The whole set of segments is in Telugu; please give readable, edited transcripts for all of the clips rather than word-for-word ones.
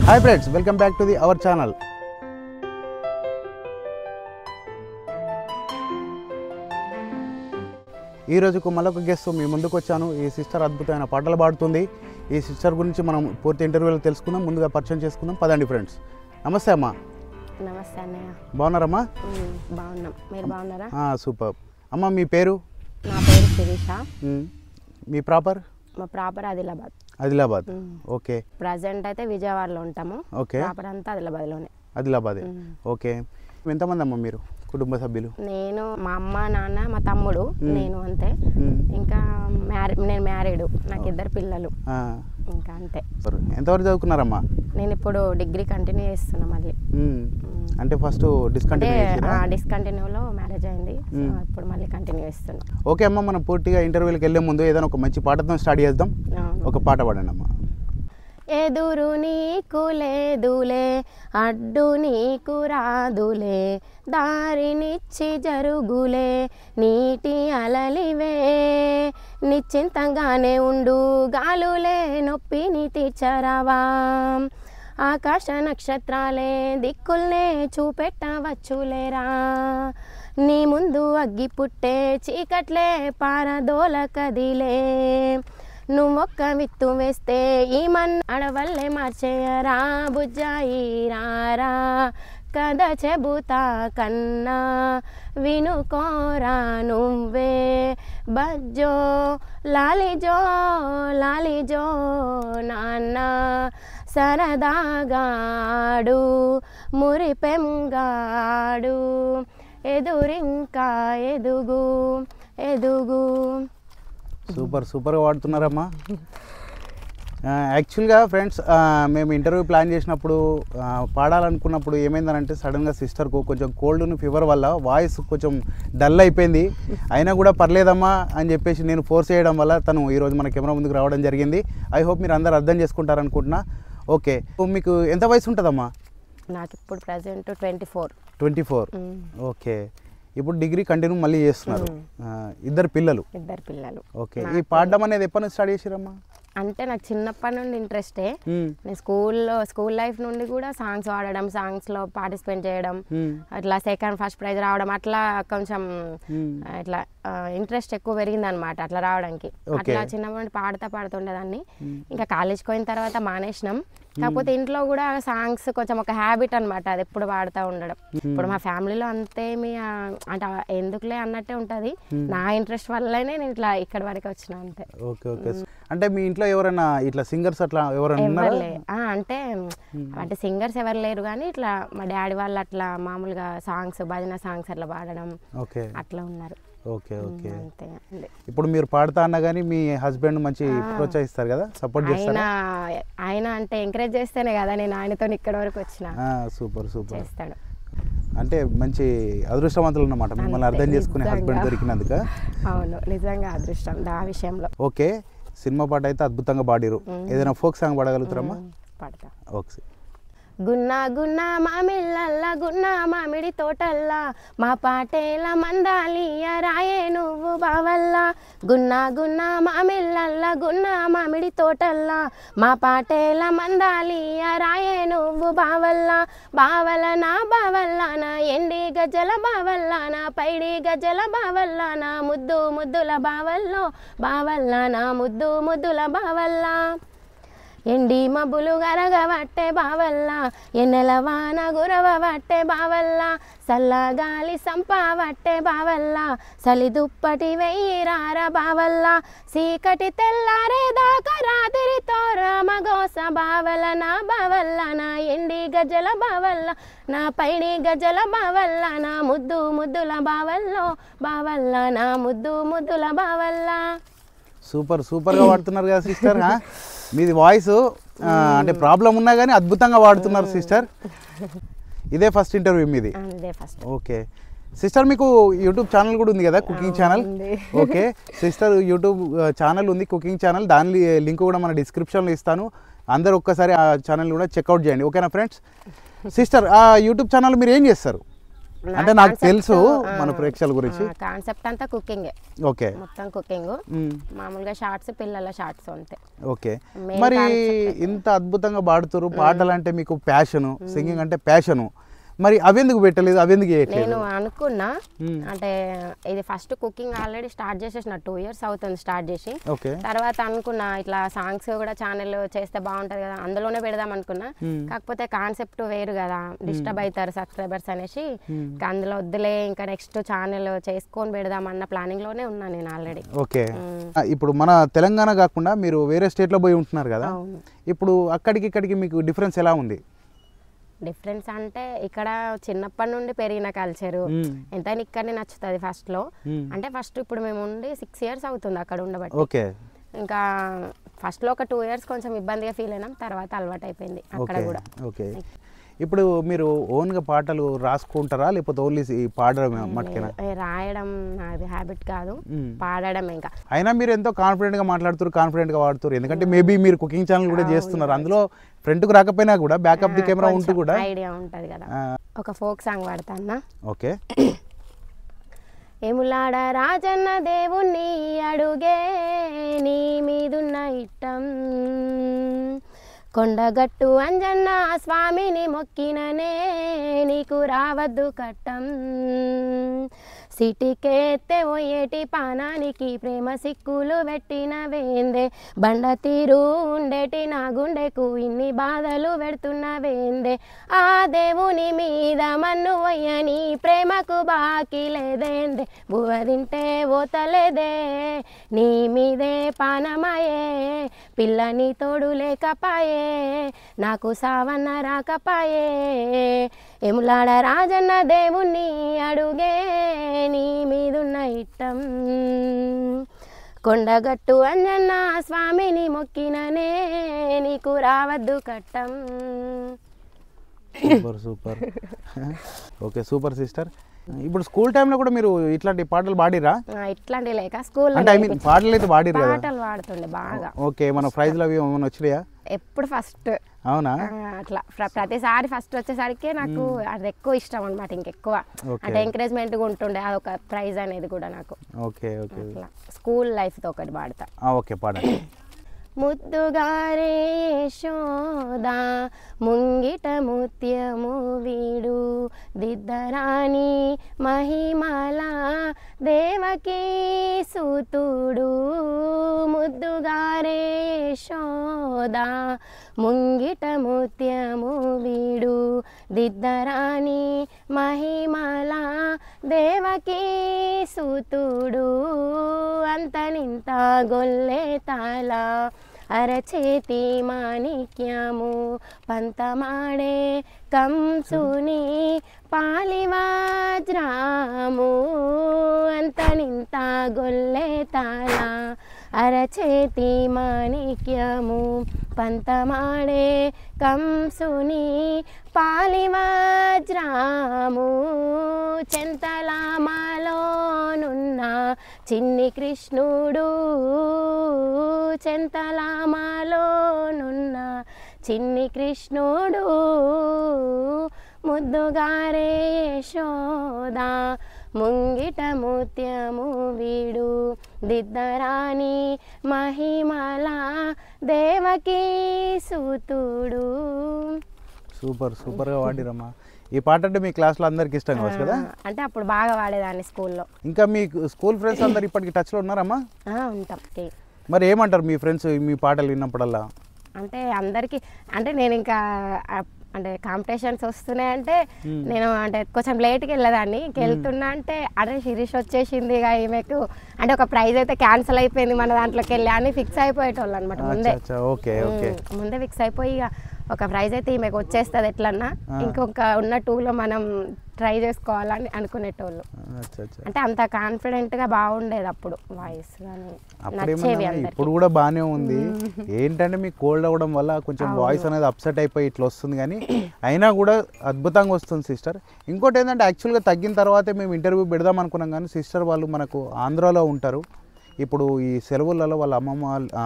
Hi friends, welcome back to our channel. ఈ రోజుకు మరొక గెస్ట్ మీ ముందుకు వచ్చాను. ఈ సిస్టర్ అద్భుతమైన పాటలు పాడుతుంది. ఈ సిస్టర్ గురించి మనం పూర్తి ఇంటర్వ్యూలో తెలుసుకుందాం. ముందుగా పరిచయం చేసుకుందాం. పదండి ఫ్రెండ్స్. నమస్తే అమ్మా. నమస్తే అన్నయ్య. బాగున్నారమ్మా? బాగున్నాం. మీరు బాగున్నారా? సూపర్. అమ్మ మీ పేరు? నా పేరు శిరీష. మీ ప్రాపర్? మా proper Adilabad. Adilabad. Okay. Present అయితే విజయవాడలో ఉంటాము. ఓకే. ప్రాపర్ అంతా ఆదిలాబాద్లోనే. ఆదిలాబాద్. ఓకే. ఎంతమంది అమ్మ మీరు కుటుంబ సభ్యులు? నేను, మా అమ్మ, నాన్న, మా తమ్ముడు, నేను అంతే. ఇంకా నేను మ్యారీడ్, నాకు 2 పిల్లలు. ఇంకా అంతే. ఎంతవరకు చదువుకున్నారమ్మా? నేను ఇప్పుడు డిగ్రీ కంటిన్యూ చేస్తున్నా మళ్ళీ. అంటే ఫస్ట్ డిస్కంటిన్యూలో మ్యారేజ్ అయింది. ఇప్పుడు మళ్ళీ కంటిన్యూ చేస్తున్నా. ఓకే అమ్మ, మనం పూర్తిగా ఇంటర్వ్యూకి వెళ్ళే ముందు ఏదైనా ఒక మంచి పాటతో స్టార్ట్ చేద్దాం. ఒక పాట పాడండి అమ్మా. ఎదురు నీకు లేదులే, అడ్డు నీకు రాదులే, దారినిచ్చి జరుగులే నీటి అలలివే, నిశ్చింతంగానే ఉండు గాలులే నొప్పిని తీర్చరావా, ఆకాశ నక్షత్రాలే దిక్కుల్నే చూపెట్టవచ్చులేరా, నీ ముందు అగ్గి పుట్టే చీకట్లే పారదోల కదిలే, నువ్వొక్క విత్తు వేస్తే ఈ మన్ను అడవల్లే మార్చేయరా, బుజ్జాయి రారా కథ చెబుతా కన్నా వినుకోరా నువ్వే, బజ్జో లాలిజో లాలిజో నాన్న సరదాగాడు మురిపెంగాడు, ఎదురింకా ఎదుగు ఎదుగు. సూపర్గా వాడుతున్నారమ్మా. యాక్చువల్గా ఫ్రెండ్స్, మేము ఇంటర్వ్యూ ప్లాన్ చేసినప్పుడు పాడాలనుకున్నప్పుడు ఏమైందనంటే సడన్గా సిస్టర్కు కొంచెం కోల్డ్ ఫీవర్ వల్ల వాయిస్ కొంచెం డల్ అయిపోయింది. అయినా కూడా పర్లేదమ్మా అని చెప్పేసి నేను ఫోర్స్ చేయడం వల్ల తను ఈరోజు మన కెమెరా ముందుకు రావడం జరిగింది. ఐ హోప్ మీరు అందరూ అర్థం చేసుకుంటారనుకుంటున్నా. ఓకే, మీకు ఎంత వయసు ఉంటుందమ్మా? నాకు ఇప్పుడు ప్రజెంట్ 24. ఓకే. ఇప్పుడు డిగ్రీ కంటిన్యూ మళ్ళీ చేస్తున్నారు. 2 పిల్లలు. ఓకే. ఈ పాడడం అనేది ఎప్పటి నుంచి స్టార్ట్ చేసిరమ్మా? అంటే నాకు చిన్నప్పటి నుండి ఇంట్రెస్టే. నేను స్కూల్ లైఫ్ నుండి కూడా సాంగ్స్ పాడడం, సాంగ్స్లో పార్టిసిపేట్ చేయడం, అట్లా సెకండ్ ఫస్ట్ ప్రైజ్ రావడం, అట్లా కొంచెం ఇట్లా ఇంట్రెస్ట్ ఎక్కువ పెరిగింది అనమాట అట్లా రావడానికి. అట్లా చిన్నప్పటి నుండి పాడుతుండేదాన్ని. ఇంకా కాలేజ్కి పోయిన తర్వాత మానేసినాం. కాకపోతే ఇంట్లో కూడా సాంగ్స్ కొంచెం ఒక హ్యాబిట్ అనమాట, అది ఎప్పుడు పాడుతూ ఉండడం. ఇప్పుడు మా ఫ్యామిలీలో అంతేమి అంటే ఎందుకులే అన్నట్టే ఉంటుంది. నా ఇంట్రెస్ట్ వల్లనే నేను ఇట్లా ఇక్కడ వరకు వచ్చిన అంతే. ఓకే. అంటే మీ ఇంట్లో ఎవరైనా ఇట్లా సింగర్స్ అట్లా ఎవరైనా? అంటే సింగర్స్ ఎవరు లేరు, కానీ ఇట్లా మా డాడీ వాళ్ళు అట్లా మామూలుగా సాంగ్స్, భజన సాంగ్స్ అట్లా పాడడం అట్లా ఉన్నారు. ఓకే. ఇప్పుడు మీరు పాడుతా అన్నా కానీ మీ హస్బెండ్ మంచి ప్రోత్సహిస్తారు కదా, సపోర్ట్ చేస్తారు? ఆయన అంటే ఎంకరేజ్ చేస్తేనే కదా నేను ఆయనతో ఇక్కడ వరకు వచ్చిన. సూపర్ చేస్తాడు. అంటే మంచి అదృష్టవంతులు అన్నమాట మిమ్మల్ని అర్థం చేసుకునే హస్బెండ్ దొరికినందుకు. అవును, నిజంగా అదృష్టం ఆ విషయంలో. ఓకే. సినిమా పాట అయితే అద్భుతంగా పాడిరు. ఏదైనా ఫోక్ సాంగ్ పాడగలుగుతారమ్మా? పాడతా. ఓకే. గున్నా గున్నా మామిళ్ళల్లా గున్నా మామిడి తోటల్లా మా పాటేల మందాలియ రాయే నువ్వు బావల్లా, గున్నా గున్నా మామిళ్ళల్లా గున్నా మామిడి తోటల్లా మా పాటేల మందాలియ రాయే నువ్వు బావల్లా, బావలనా బావల్లానా ఎండి గజల బావల్లానా పైడి గజల బావల్లానా ముద్దు ముద్దుల బావల్లో బావల్లానా ముద్దు ముద్దుల బావల్లా, ఎండి మబ్బులు గరగబట్టే బావల్లా ఎన్నెల వాన గురవబట్టే బావల్లా, సల్లగాలి సంపావట్టే బావల్లా సలి దుప్పటి వెయ్యిరార బావల్లా, చీకటి తెల్లారే దాకా రాత్రితో రామగోస బావల నా బావల్లా నా ఎండి గజల బావల్లా నా పైడి గజల బావల్లా నా ముద్దు ముద్దుల బావల్లో బావల్లా నా ముద్దు ముద్దుల బావల్లా. సూపర్గా వాడుతున్నారు కదా సిస్టర్. మీది వాయిస్ అంటే ప్రాబ్లం ఉన్నా కానీ అద్భుతంగా వాడుతున్నారు సిస్టర్. ఇదే ఫస్ట్ ఇంటర్వ్యూ మీది? ఓకే సిస్టర్, మీకు యూట్యూబ్ ఛానల్ కూడా ఉంది కదా, cooking channel? Okay sister, YouTube channel ఉంది, కుకింగ్ ఛానల్. దాని లింక్ కూడా మన డిస్క్రిప్షన్లో ఇస్తాను. అందరూ ఒక్కసారి ఆ ఛానల్ కూడా చెక్అవుట్ చేయండి. ఓకేనా ఫ్రెండ్స్? సిస్టర్, ఆ యూట్యూబ్ ఛానల్ మీరు ఏం చేస్తారు? అంటే నాకు తెలుసు మన ప్రేక్షకుల గురించి. కాన్సెప్ట్ అంతా కుకింగ్. ఓకే, మొత్తం కుకింగ్, మామూలుగా షార్ట్స్, పిల్లల షార్ట్స్ అంతే. ఓకే, మరి ఇంత అద్భుతంగా పాడుతారు, పాటలు అంటే మీకు ప్యాషను, సింగింగ్ అంటే ప్యాషను, మరి అవెందుకు పెట్టలేదు, అవెందుకు చేయట్లేదు? నేను అనుకున్నా అంటే ఇది ఫస్ట్ కుకింగ్ ఆల్రెడీ స్టార్ట్ చేసేసిన 2 years అవుతుంది స్టార్ట్ చేసి. తర్వాత అనుకున్నా ఇట్లా సాంగ్స్ కూడా ఛానల్ చేస్తే బాగుంటది కదా, అందులోనే పెడదాం అనుకున్నా. కాకపోతే కాన్సెప్ట్ వేరు కదా, డిస్టర్బ్ అవుతారు సబ్స్క్రైబర్స్ అనేసి అందులో వద్దులే, ఇంకా నెక్స్ట్ ఛానల్ చేసుకొని పెడదాం అన్న ప్లానింగ్ లోనే ఉన్నా నేను ఆల్రెడీ. ఓకే, ఇప్పుడు మన తెలంగాణ కాకుండా మీరు వేరే స్టేట్ లో పోయి ఉంటున్నారు కదా, ఇప్పుడు అక్కడికి ఇక్కడికి మీకు డిఫరెన్స్ ఎలా ఉంది? డిఫరెన్స్ అంటే ఇక్కడ చిన్నప్పటి నుండి పెరిగిన కల్చరు ఎంతైనా ఇక్కడనే నచ్చుతుంది ఫస్ట్ లో. అంటే ఫస్ట్ ఇప్పుడు మేము ఉండి 6 years అవుతుంది అక్కడ ఉండబట్టి. ఓకే, ఇంకా ఫస్ట్ లో ఒక 2 years కొంచెం ఇబ్బందిగా ఫీల్ అయినాం, తర్వాత అలవాటు అయిపోయింది అక్కడ కూడా. ఓకే, ఇప్పుడు మీరు ఓన్గా పాటలు రాసుకుంటారా లేకపోతే ఓన్లీ పాడడం మట్టుకేనా? రాయడం నాది హ్యాబిట్ కాదు, పాడడం. ఇంకా అయినా మీరు ఎంతో కాన్ఫిడెంట్గా మాట్లాడుతారు, కాన్ఫిడెంట్గా వాడుతారు, ఎందుకంటే మేబీ మీరు కుకింగ్ ఛానల్ కూడా చేస్తున్నారు, అందులో ఫ్రంట్కు రాకపోయినా కూడా బ్యాకప్ ది కెమెరా ఉంటూ కూడా ఐడియా ఉంటుంది కదా. ఒక ఫోక్ సాంగ్ పాడతానా? ఓకే. ఏములాడ రాజన్న దేవుణ్ణి అడుగే నీ మీదున్న ఇట్టం, కొండగట్టు అంజన్న స్వామిని మొక్కిననే నీకు రావద్దు కట్టం, సిటికెత్తే ఓయేటి పానానికి ప్రేమ సిక్కులు పెట్టిన వేందే, బండ తీరు ఉండేటి నా గుండెకు ఇన్ని బాధలు పెడుతున్న వేందే, ఆ దేవుని మీద మన్ను వయ్యని ప్రేమకు బాకీ లేదేందే, బువ్వ తింటే ఓతలేదే నీ మీదే పానమాయే, పిల్లని తోడు లేకపాయే నాకు సావన్న రాకపాయే, ఎములాడ రాజన్న దేవుణ్ణి అడుగే నీ మీదున్న ఇట్టం, కొండగట్టు అంజన్న స్వామిని మొక్కిననే నీకు రావద్దు కట్టం. Super super. Okay, super sister. ఇప్పుడు స్కూల్ టైంలో కూడా మీరు ఇట్లాంటి పాటలు పాడిరా? ఇట్లాంటి లేక స్కూల్ అంటే ఐ మీన్ పాటలు అయితే పాడిరు కదా? పాటలు పాడుతుండే బాగా. ఓకే, మన ప్రైజ్లు అవి ఏమైనా వచ్చినాయా? ఎప్పుడు ఫస్ట్. అవునా? అట్లా ప్రతిసారి ఫస్ట్ వచ్చేసరికి నాకు అది ఎక్కువ ఇష్టం అనమాట, ఇంకెక్కువ అంటే ఎంకరేజ్మెంట్ ఉంటుండే అదొక ప్రైజ్ అనేది కూడా నాకు. ఓకే ఓకే, స్కూల్ లైఫ్తో ఒకటి పాడతా. ఓకే, పాడండి. ముద్దుగారే యశోదా ముంగిట ముత్యము వీడు, దిద్దరాని మహిమల దేవకీ సూతుడు, ముద్దుగారే యశోదా ముంగిట ముత్యము వీడు, దిద్దరాని మహిమల దేవకీ సూతుడు, అంతనింత గొల్లె తాల అరచేతి మాణిక్యము, పంతమాడే కంసుని పాలివాజ్రాము, అంతనింత గొల్లె తాల అరచేతి మాణిక్యము, పంతమాడే కంసుని పాలివాజ్రాము, చెంతలామాలోనున్న చిన్ని కృష్ణుడు, చెంతలామాలోనున్న చిన్ని కృష్ణుడు, ముద్దుగారే యశోదా ముంగిట ముత్యము వీడు, దిద్దరాని మహిమల దేవకీ సూతుడు. సూపర్ సూపర్గా వాడిరమ్మా. ఈ పాట అంటే మీ క్లాస్లో అందరికి ఇష్టం కావచ్చు కదా? అంటే అప్పుడు బాగా వాడేదాన్ని స్కూల్లో. ఇంకా మీ స్కూల్ ఫ్రెండ్స్ అందరు ఇప్పటికి టచ్లో ఉన్నారమ్మా? ఉంటాం. మరి ఏమంటారు మీ ఫ్రెండ్స్ మీ పాటలు విన్నప్పుడల్లా? అంటే అందరికీ అంటే నేను ఇంకా అంటే కాంపిటీషన్స్ వస్తున్నాయంటే నేను అంటే కొంచెం లేట్కి వెళ్ళేదాన్ని, వెళ్తున్నా అంటే అరే శిరీష్ వచ్చేసింది ఇక ఈమెకు అంటే ఒక ప్రైజ్ అయితే క్యాన్సిల్ అయిపోయింది మన దాంట్లోకి వెళ్ళి అని ఫిక్స్ అయిపోయేటోళ్ళు అనమాట ముందే ఫిక్స్ అయిపోయి ఇక ఒక ప్రైజ్ అయితే ఈమెకు వచ్చేస్తుంది ఎట్లన్నా, ఇంకొక ఉన్న 2లో మనం ట్రై చేసుకోవాలని అనుకునేటోళ్ళు. అంటే అంత కాన్ఫిడెంట్గా బాగుండేది అప్పుడు వాయిస్ కానీ నచ్చేవి. ఇప్పుడు కూడా బాగానే ఉంది, ఏంటంటే మీకు కోల్డ్ అవ్వడం వల్ల కొంచెం వాయిస్ అనేది అప్సెట్ అయిపోయి ఇట్లా వస్తుంది, కానీ అయినా కూడా అద్భుతంగా వస్తుంది సిస్టర్. ఇంకోటి ఏంటంటే యాక్చువల్గా తగ్గిన తర్వాతే మేము ఇంటర్వ్యూ పెడదాం అనుకున్నాం, కానీ సిస్టర్ వాళ్ళు మనకు ఆంధ్రాలో ఉంటారు, ఇప్పుడు ఈ సెలవులలో వాళ్ళ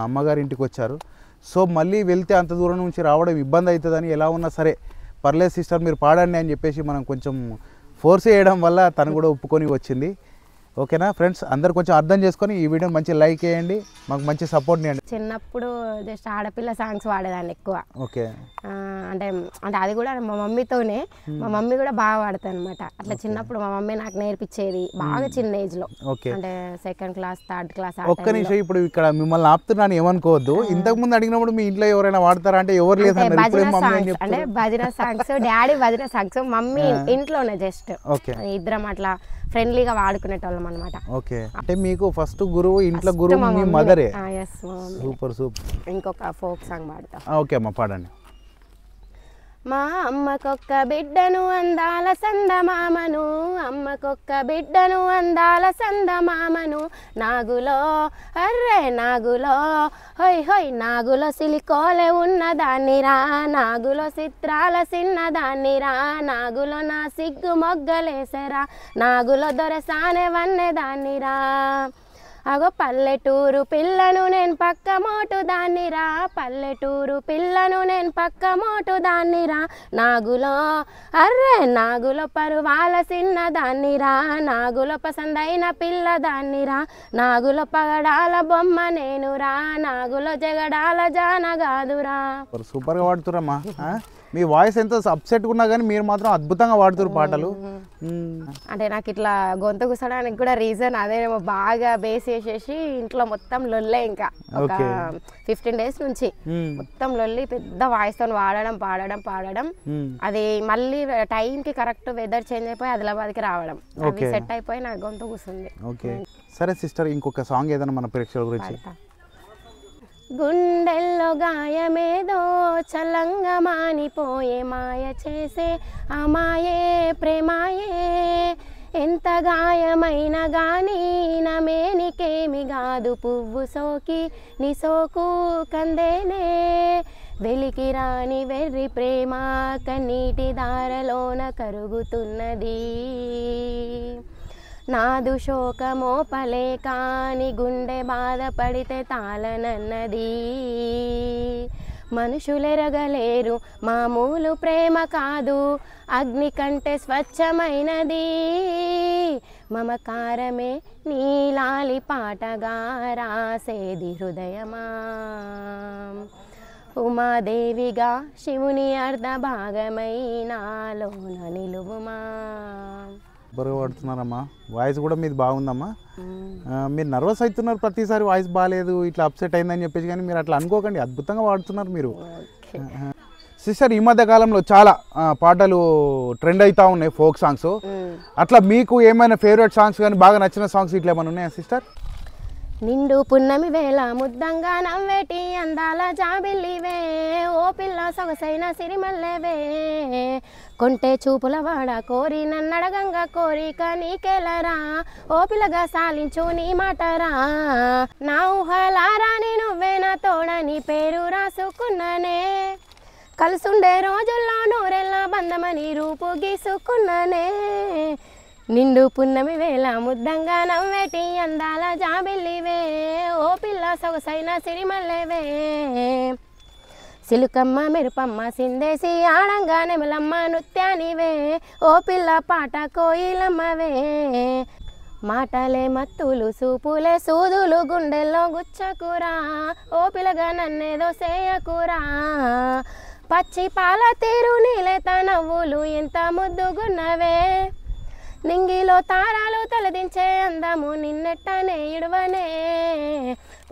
అమ్మగారి ఇంటికి వచ్చారు. సో మళ్ళీ వెళ్తే అంత దూరం నుంచి రావడం ఇబ్బంది అవుతుందని ఎలా ఉన్నా సరే పర్లేదు సిస్టర్ మీరు పాడండి అని చెప్పేసి మనం కొంచెం ఫోర్స్ చేయడం వల్ల తను కూడా ఒప్పుకొని వచ్చింది. ఓకేనా ఫ్రెండ్స్, అందరు కొంచెం అర్థం చేసుకొని ఈ వీడియోని మంచి లైక్ చేయండి, మాకు మంచి సపోర్ట్ చేయండి. చిన్నప్పుడు జస్ట్ ఆడపిల్ల సాంగ్స్ పాడేదాన్ని ఎక్కువ. ఓకే. అంటే అంటే అది కూడా మా మమ్మీతోనే. మా మమ్మీ కూడా బాగా పాడుతుంది అనమాట. అట్లా చిన్నప్పుడు మా మమ్మీ నాకు నేర్పించేది బాగా చిన్న ఏజ్లో. ఓకే. అంటే 2nd క్లాస్ 3rd క్లాస్. ఒక్క నిమిషం, ఇప్పుడు ఇక్కడ మిమ్మల్ని ఆపుతున్నాను ఏమనుకోవద్దు. ఇంతకు ముందు అడిగినప్పుడు మీ ఇంట్లో ఎవరైనా వాడతారా అంటే ఎవరు లేదు అన్నారు. అంటే భజన సాంగ్స్, డాడీ భజన సాంగ్స్, మమ్మీ ఇంట్లోనే జస్ట్ ఇద్దరం అట్లా ఫ్రెండ్లీగా వాడుకునేటోళ్ళం అనమాట. ఓకే. అంటే మీకు ఫస్ట్ గురువు ఇంట్లో గురువు మీ మదరే. Super super. ఇంకొక ఫోక్ సాంగ్ పాడతా. ఓకే అమ్మ, పాడండి. మా అమ్మకొక్క బిడ్డను అందాల సందమామను, అమ్మకొక్క బిడ్డను అందాల సందమామను, నాగులో అర్రే నాగులో హొయ్ హొయ్ నాగులో సిలికోలే ఉన్నదాన్నిరా, నాగులో చిత్రాల చిన్నదాన్నిరా, నాగులో నా సిగ్గు మొగ్గలేసరా, నాగులో దొరసానే వన్నెదాన్నిరా, అగో పల్లెటూరు పిల్లను నేను పక్క మోటు దాన్నిరా, పల్లెటూరు పిల్లను నేను పక్క మోటు దాన్నిరా, నాగులో అర్రే నాగులో పరువాల చిన్న దాన్నిరా, నాగులో పసందైన పిల్ల దాన్నిరా, నాగులో పగడాల బొమ్మ నేనురా, నాగులో జగడాల జానగాదురా. సూపర్గా వాడుతురమ్మా. మీ వాయిస్ ఎంత అప్సెట్గా ఉన్నా కానీ మీరు మాత్రం అద్భుతంగా పాడుతున్నారు పాటలు. అంటే నాకు ఇట్లా గొంతు కూర్చోడానికి కూడా రీజన్ అదేమో, బాగా బేస్ చేసేసి ఇంట్లో మొత్తం లొల్లే. ఇంకా ఒక 15 days నుంచి మొత్తం లొల్లి, పెద్ద వాయిస్ తో వాడడం పాడడం పాడడం. అది మళ్ళీ టైంకి కరెక్ట్ వెదర్ చేంజ్ అయిపోయి ఆదిలాబాద్కి రావడం, అది సెట్ అయిపోయి నాకు గొంతు కూర్చుంది. ఓకే సరే సిస్టర్, ఇంకొక సాంగ్ ఏదైనా మన ప్రేక్షకుల గురించి. గుండెల్లో గాయమేదో చల్లంగా మానిపోయే, మాయ చేసే ఆ మాయే ప్రేమాయే, ఎంత గాయమైన గానీ నమేనికేమి గాదు, పువ్వు సోకి నీ సోకు కందేనే, వెలికి రాని వెర్రి ప్రేమ కన్నీటి దారలోన కరుగుతున్నది, నాదు శోకమోపలే కాని గుండె బాధపడితే తాళనన్నది, మనుషులెరగలేరు మామూలు ప్రేమ కాదు, అగ్ని కంటే స్వచ్ఛమైనది, మమకారమే నీలాలి పాటగా రాసేది హృదయమా, ఉమాదేవిగా శివుని అర్ధ భాగమైనాలోన నిలువుమా. సూపర్గా పాడుతున్నారమ్మా, వాయిస్ కూడా మీది బాగుందమ్మా. మీరు నర్వస్ అవుతున్నారు ప్రతిసారి వాయిస్ బాగాలేదు ఇట్లా అప్సెట్ అయిందని చెప్పేసి, కానీ మీరు అట్లా అనుకోకండి, అద్భుతంగా పాడుతున్నారు మీరు. సిస్టర్, ఈ మధ్య కాలంలో చాలా పాటలు ట్రెండ్ అవుతా ఉన్నాయి ఫోక్ సాంగ్స్. అట్లా మీకు ఏమైనా ఫేవరెట్ సాంగ్స్ కానీ బాగా నచ్చిన సాంగ్స్ ఇట్లా ఏమైనా ఉన్నాయా సిస్టర్? నిండు పున్నమి వేళ ముద్దంగా నవ్వేటి అందాల జాబిల్లివే, ఓ పిల్ల సొగసైన సిరిమల్లెవే, కొంటే చూపుల వాడ కోరి నన్నడగంగా కోరిక నీకెలరా, ఓ పిల్లగా సాలించు నీ మాటరా, నా ఊహలారాని నువ్వే నా తోడని పేరు రాసుకున్నానే, కలుసుండే రోజుల్లో నూరెల్లా బంధమని రూపు గీసుకున్నానే, నిండు పున్నమి వేళ ముద్దంగా నవ్వేటి అందాల జాబిల్లివే, ఓ పిల్ల సొగసైన సిరిమల్లెవే, సిలుకమ్మ మెరుపమ్మ సిందేసి ఆడంగా నెమలమ్మ నృత్యానివే, ఓ పిల్ల పాట కోయిలమ్మవే, మాటలే మత్తులు సూపులే సూదులు గుండెల్లో గుచ్చకురా, ఓ పిల్లగా నన్నేదో సేయకురా, పచ్చి పాల తీరు నీలేత నవ్వులు ఎంత ముద్దుగున్నవే, నింగిలో తారాలు తలదించే అందము నిన్నెట్టనే ఇడువనే,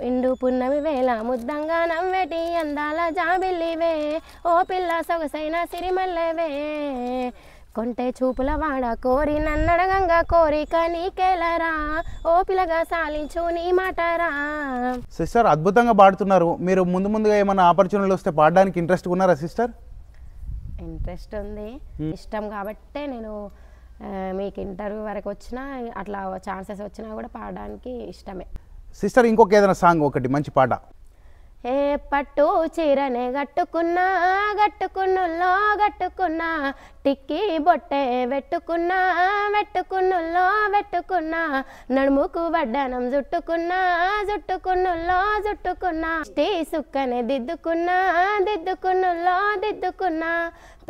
ఎండు పున్నమి వేళ ముద్దంగా నవ్వేటి అందాల జాబిల్లివే, ఓ పిల్ల సొగసైన సిరిమల్లెవే, కొంటే చూపుల వాడ కోరి నన్నడగంగా కోరిక నీకెలరా, ఓ పిల్లగా సాలించు నీ మాటరా. సిస్టర్, అద్భుతంగా పాడుతున్నారు. మీరు ముందుగా ఏమైనా ఆపర్చునిటీలు వస్తే పాడడానికి ఇంట్రెస్ట్ ఉన్నారా సిస్టర్? ఇంట్రెస్ట్ ఉంది, ఇష్టం కాబట్టే నేను మీకు ఇంటర్వ్యూ వరకు వచ్చినా అట్లా ఛాన్సెస్ వచ్చినా కూడా పాడడానికి ఇష్టమే. సిస్టర్, ఇంకొక ఏదైనా సాంగ్ ఒకటి మంచి పాట. ఏ పట్టు చీరనే గట్టుకున్నా గట్టుకున్నుల్లో గట్టుకున్నా, టిక్కి బొట్టే వెట్టుకున్నా వెట్టుకున్నుల్లో వెట్టుకున్నా, నడుముకు వడ్డానం జుట్టుకున్నా జుట్టుకున్నుల్లో జుట్టుకున్నా, టీ సుక్కనే దిద్దుకున్నా దిద్దుకున్నుల్లో దిద్దుకున్నా,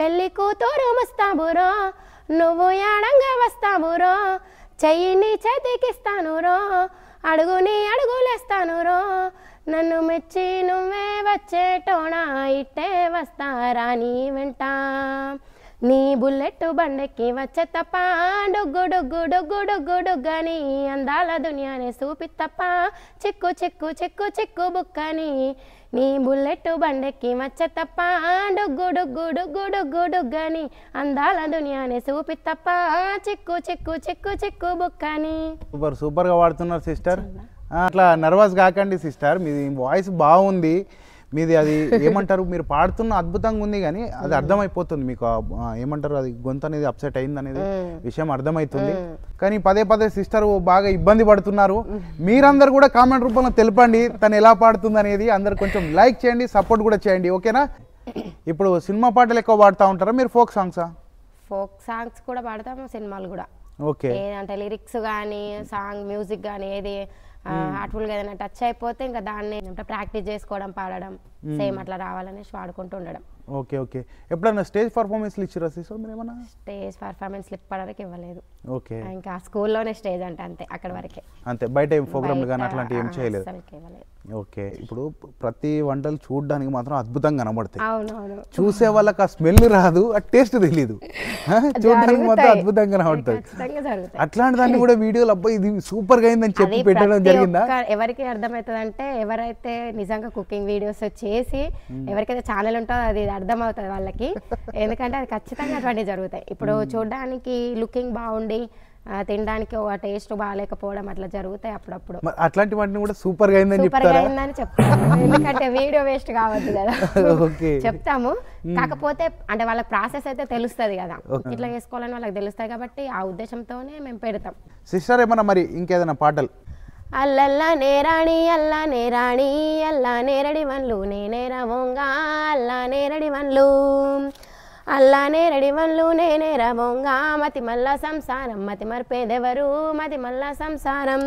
పెళ్లి కూతురు ముస్తాబురో నువ్వు యాడంగా వస్తావు రో, చెయ్యిని చేతికిస్తాను రో, అడుగుని అడుగులేస్తాను రో, నన్ను మెచ్చి నువ్వే వచ్చేటోనా, ఇట్టే వస్తారా నీ వెంట, నీ బుల్లెట్ బండెక్కి వచ్చే తప్ప, డొగ్గు డొగ్గు డొగ్గు డొగ్గు డొగ్గని అందాల దునియానే చూపి తప్ప, చిక్కు చిక్కు చిక్కు చిక్కు బుక్కని, నీ బుల్లెట్ బండెక్కి వచ్చే తప్ప, డొగ్గు డొగ్గు డొగ్గు డొగ్గు డొగ్గని అందాల దునియానే చూపి తప్ప, చిక్కు చిక్కు చిక్కు చిక్కు బుక్కని. సూపర్గా వాడుతున్నారు సిస్టర్. అట్లా నర్వస్ కాకండి సిస్టర్, మీది వాయిస్ బాగుంది, మీది అది ఏమంటారు, మీరు పాడుతున్న అద్భుతంగా ఉంది, కానీ అది అర్థమైపోతుంది మీకు, ఏమంటారు అది గొంతు అనేది అప్సెట్ అయింది అనేది విషయం అర్థమవుతుంది. కానీ పదే పదే సిస్టర్ బాగా ఇబ్బంది పడుతున్నారు. మీరందరూ కూడా కామెంట్ రూపంలో తెలపండి తను ఎలా పాడుతుంది అనేది, అందరు కొంచెం లైక్ చేయండి, సపోర్ట్ కూడా చేయండి, ఓకేనా? ఇప్పుడు సినిమా పాటలు ఎక్కువ పాడుతూ ఉంటారా మీరు, ఫోక్ సాంగ్సా? ఫోక్ సాంగ్స్ కూడా పాడతాము, సినిమాలు కూడా. ఓకే, అంటే లిరిక్స్ కానీ సాంగ్ మ్యూజిక్ కానీ ఏది హార్ట్ఫుల్గా ఏదైనా టచ్ అయిపోతే ఇంకా దాన్ని ప్రాక్టీస్ చేసుకోవడం, పాడడం, సేమ్ అట్లా రావాలనేసి వాడుకుంటూ ఉండడం. Okay okay. ఎప్పుడైనా స్టేజ్ పర్ఫార్మెన్స్లు ఇచ్చిరా సిస్టర్ మీరు ఏమన్నా? స్టేజ్ పర్ఫార్మెన్స్ ఇప్పటివరకు ఇవ్వలేదు. ఓకే, ఇంకా స్కూల్లోనే స్టేజ్ అంటే అంతే, అక్కడ వరకే, అంతే. బయట ప్రోగ్రామ్లు కానీ అట్లాంటివి ఏం చేయలేదు. ఇవ్వలేదు. ఓకే. ఇప్పుడు ప్రతి వంటలు చూడడానికి మాత్రం అద్భుతంగా కనబడతాయి, అవునవును. చూసే వాళ్ళకి ఆ స్మెల్ రాదు, ఆ టేస్ట్ తెలియదు, చూడడానికి మాత్రం అద్భుతంగా కనబడుతుంది. అట్లాంటి దాన్ని కూడా వీడియోలు అబ్బాయి ఇది సూపర్ గా అయిందని చెప్పి పెట్టడం జరిగిందా? ఎవరికి అర్థమవుతుంది అంటే, ఎవరైతే నిజంగా కుకింగ్ వీడియోస్ చేసి ఎవరికైతే ఛానల్ ఉంటుందో అది అర్థమవుతుంది వాళ్ళకి, ఎందుకంటే అది ఖచ్చితంగా అటువంటివి జరుగుతాయి. ఇప్పుడు చూడడానికి లుకింగ్ బాగుండి తినడానికి ఒక టేస్ట్ బాగాలేకపోవడం అట్లా జరుగుతాయి అప్పుడప్పుడు. అట్లాంటి వాటిని కూడా సూపర్ గా అయిందని చెప్తాము, ఎందుకంటే వీడియో వేస్ట్ కావద్దు కదా, చెప్తాము. కాకపోతే అంటే వాళ్ళకి ప్రాసెస్ అయితే తెలుస్తుంది కదా, ఇట్లా చేసుకోవాలని వాళ్ళకి తెలుస్తాయి కాబట్టి ఆ ఉద్దేశంతోనే మేము పెడతాం. సిస్టర్ ఏమన్నా మరి ఇంకేదైనా పాటలు? అల్లల్లా నేరాణి అల్లా నేరాణి అల్లా నేరడి వన్లు నేనేరా వోంగా అల్లా నేరడి వన్లు అల్లా నేరడి వన్లు నేనేరా వోంగా మతి మల్ల సంసారం మతి మర్పేదెవరు మతి మల్ల సంసారం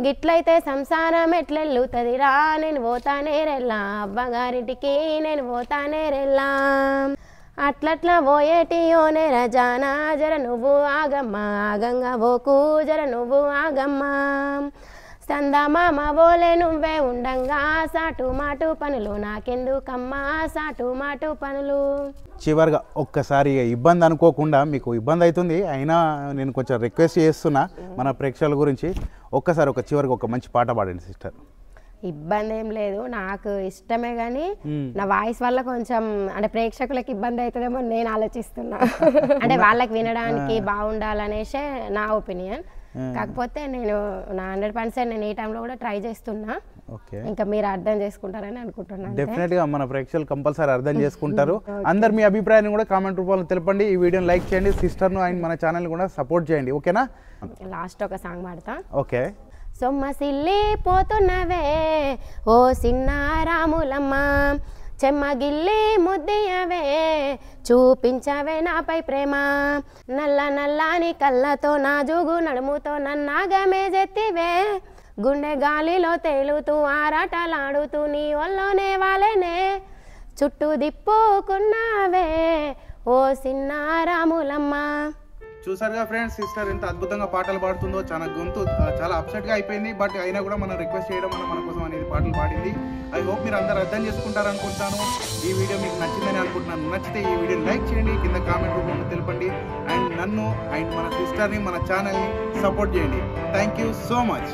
గిట్లయితే సంసారం ఎట్లెల్లుతదిరా నేను పోతానేరెల్లా అవ్వగారింటికి నేను పోతానేరెల్లా అట్లట్లా పోయేటియో నేరా జానా జర నువ్వు ఆగమ్మా ఆగంగా పోకు జర నువ్వు ఆగమ్మా సందమామ బోలే నువ్వే ఉండంగా సాటు మాటు పనులు నాకెందుకమ్మా సాటు మాటు పనులు. చివరిగా ఒక్కసారి ఇబ్బంది అనుకోకుండా, మీకు ఇబ్బంది అవుతుంది అయినా నేను కొంచెం రిక్వెస్ట్ చేస్తున్నా మన ప్రేక్షకుల గురించి, ఒక్కసారి చివరికి ఒక మంచి పాట పాడండి సిస్టర్. ఇబ్బంది ఏం లేదు, నాకు ఇష్టమే, కానీ నా వాయిస్ వల్ల కొంచెం అంటే ప్రేక్షకులకు ఇబ్బంది అవుతుందేమో నేను ఆలోచిస్తున్నా. అంటే వాళ్ళకి వినడానికి బాగుండాలనేసే నా ఒపీనియన్. కాకపోతే నేను నా 100% నేను ఈ టైంలో కూడా ట్రై చేస్తున్నా. ఇంకా మీరు అర్థం చేసుకుంటారని అనుకుంటున్నాను. డెఫినెట్ గా మన ప్రేక్షకులు కంపల్సరీ అర్థం చేసుకుంటారు. అందరు మీ అభిప్రాయాన్ని కూడా కామెంట్ రూపంలో తెలపండి, ఈ వీడియోని లైక్ చేయండి, సిస్టర్ను అండ్ మన ఛానల్ కూడా సపోర్ట్ చేయండి, ఓకేనా? లాస్ట్ ఒక సాంగ్ పాడతా. ఓకే. సొమ్మసిల్లి పోతున్నవే ఓ సిన్నారాములమ్మ చెమ్మగిల్లి ముద్దియవే చూపించవే నాపై ప్రేమ నల్ల నల్లాని కళ్ళతో నా జూగు నడుముతో నన్నాగమే జెత్తివే గుండె గాలిలో తేలుతూ ఆరాటలాడుతూ నీ ఒళ్ళోనే వాలేనే చుట్టూ దిప్పుకున్నావే ఓ సిన్నారాములమ్మ. చూసారుగా ఫ్రెండ్స్, సిస్టర్ ఎంత అద్భుతంగా పాటలు పాడుతుందో. చాలా గొంతు చాలా అప్సెట్గా అయిపోయింది, బట్ అయినా కూడా మనం రిక్వెస్ట్ చేయడం వల్ల మన కోసం అనేది పాటలు పాడింది. ఐ హోప్ మీరు అందరూ అర్థం చేసుకుంటారనుకుంటాను. ఈ వీడియో మీకు నచ్చిందని అనుకుంటున్నాను. నచ్చితే ఈ వీడియోని లైక్ చేయండి, కింద కామెంట్ రూపంలో తెలపండి, అండ్ నన్ను అండ్ మన సిస్టర్ని మన ఛానల్ని సపోర్ట్ చేయండి. Thank you so much.